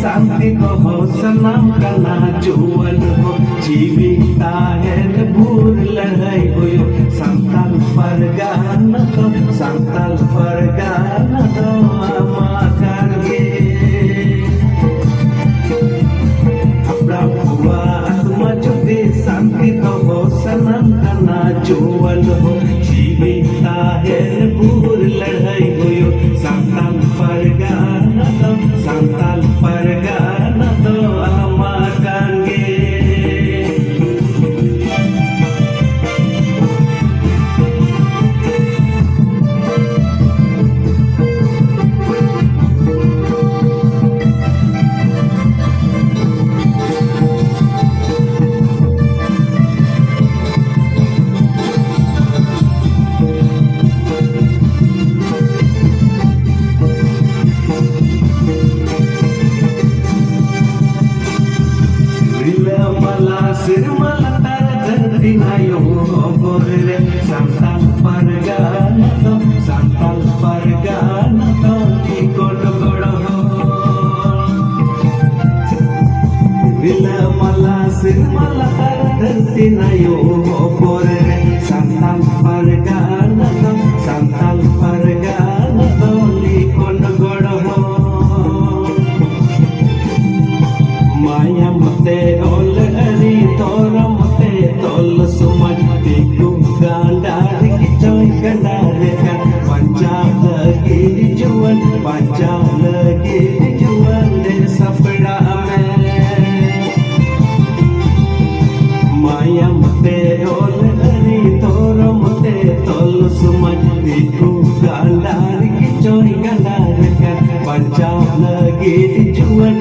शांति को सनम कना जुवन को जीवित ताहेन भूर लड़ाई होयो संताल परगाना तो आमाkan ge अपना हुआ आत्मा जुदे शांति को सनम कना जुवन हो जीवित ताहेन भूर लड़ाई होयो संताल परगाना तो आमाkan ge Sirmala terjadi ayo obore santal pargana to ikon godo bila mala sirmala terjadi ayo obore santal pargana to ikon godo maya mate ol Toramate tol sumaj tiku gandar kicoy gandarekan panca lagi dijual desa pada ame maya mate ol ari toramate tol sumaj tiku gandar kicoy gandarekan panca lagi dijual